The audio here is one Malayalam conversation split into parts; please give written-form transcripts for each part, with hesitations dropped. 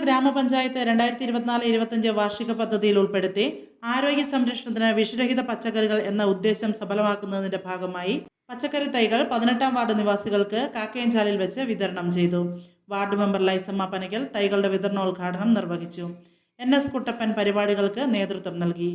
ഗ്രാമപഞ്ചായത്ത് 2024-25 വാർഷിക പദ്ധതിയിൽ ഉൾപ്പെടുത്തി ആരോഗ്യ സംരക്ഷണത്തിന് വിഷരഹിത പച്ചക്കറികൾ എന്ന ഉദ്ദേശം സഫലമാക്കുന്നതിന്റെ ഭാഗമായി പച്ചക്കറി തൈകൾ 18-ാം വാർഡ് നിവാസികൾക്ക് കാക്കയഞ്ചാലിൽ വെച്ച് വിതരണം ചെയ്തു. വാർഡ് മെമ്പർ ലൈസമ്മ പനകൽ തൈകളുടെ വിതരണോദ്ഘാടനം നിർവഹിച്ചു. NS കുട്ടപ്പൻ പരിപാടികൾക്ക് നേതൃത്വം നൽകി.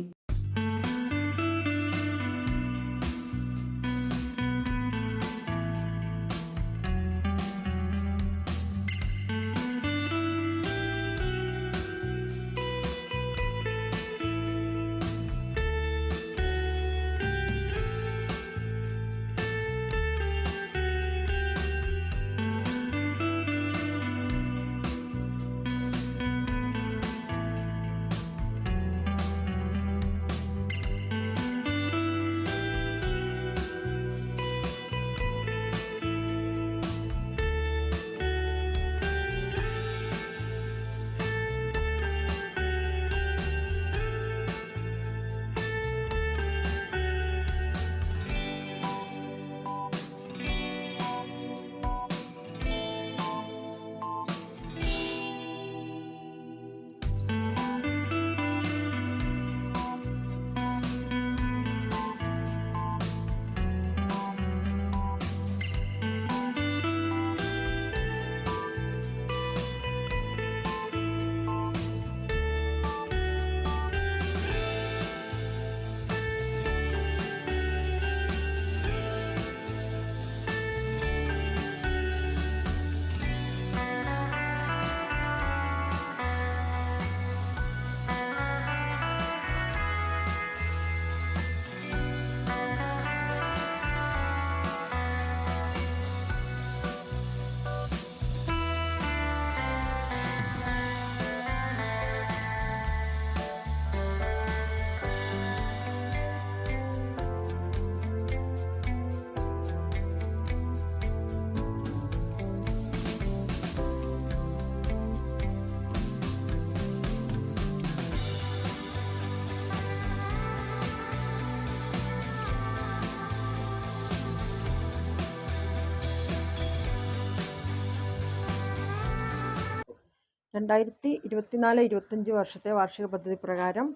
രണ്ടായിരത്തി 24-25 വർഷത്തെ വാർഷിക പദ്ധതി പ്രകാരം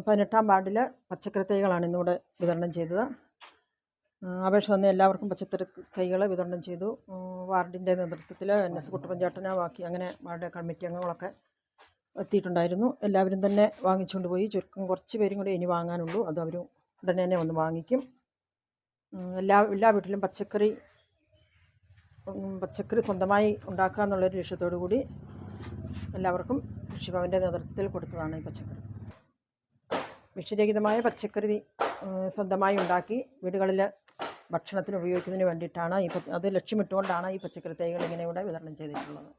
18-ാം വാർഡിൽ പച്ചക്കറി തൈകളാണ് ഇന്നിവിടെ വിതരണം ചെയ്തത്. അപേക്ഷ തന്ന എല്ലാവർക്കും പച്ചക്കറി തൈകൾ വിതരണം ചെയ്തു. വാർഡിൻ്റെ നേതൃത്വത്തിൽ NS കുട്ടപ്പൻ ചേട്ടനെ ബാക്കി അങ്ങനെ വാർഡ് കമ്മിറ്റി അംഗങ്ങളൊക്കെ എത്തിയിട്ടുണ്ടായിരുന്നു. എല്ലാവരും തന്നെ വാങ്ങിച്ചുകൊണ്ട് പോയി. ചുരുക്കം കുറച്ച് പേരും കൂടെ ഇനി വാങ്ങാനുള്ളൂ. അത് അവർ ഉടനെ തന്നെ വന്ന് വാങ്ങിക്കും. എല്ലാ വീട്ടിലും പച്ചക്കറി സ്വന്തമായി ഉണ്ടാക്കുക എന്നുള്ളൊരു ലക്ഷ്യത്തോടു കൂടി എല്ലാവർക്കും കൃഷിഭവൻ്റെ നേതൃത്വത്തിൽ കൊടുത്തതാണ് ഈ പച്ചക്കറി. വിഷരഹിതമായ പച്ചക്കറി സ്വന്തമായി ഉണ്ടാക്കി വീടുകളിൽ ഭക്ഷണത്തിന് ഉപയോഗിക്കുന്നതിന് വേണ്ടിയിട്ടാണ് അത് ലക്ഷ്യമിട്ടുകൊണ്ടാണ് ഈ പച്ചക്കറി തൈകൾ ഇങ്ങനെ ഇവിടെ വിതരണം ചെയ്തിട്ടുള്ളത്.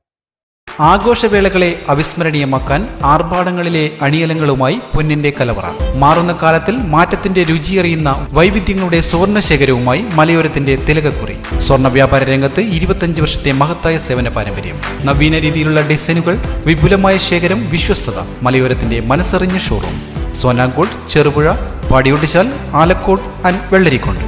ആഘോഷവേളകളെ അവിസ്മരണീയമാക്കാൻ ആർഭാടങ്ങളിലെ അണിയലങ്ങളുമായി പൊന്നിന്റെ കലവറ. മാറുന്ന കാലത്തിൽ മാറ്റത്തിന്റെ രുചിയറിയുന്ന വൈവിധ്യങ്ങളുടെ സുവർണശേഖരവുമായി മലയോരത്തിന്റെ തിലകക്കുറി. സ്വർണ്ണ വ്യാപാര രംഗത്ത് 25 വർഷത്തെ മഹത്തായ സേവന പാരമ്പര്യം. നവീന രീതിയിലുള്ള ഡിസൈനുകൾ, വിപുലമായ ശേഖരം, വിശ്വസ്തത. മലയോരത്തിന്റെ മനസ്സറിഞ്ഞ ഷോറൂം. സോനാങ്കോട്, ചെറുപുഴ, പാടിയൊട്ടിച്ചാൽ, ആലക്കോട് ആൻഡ് വെള്ളരിക്കുണ്ട്.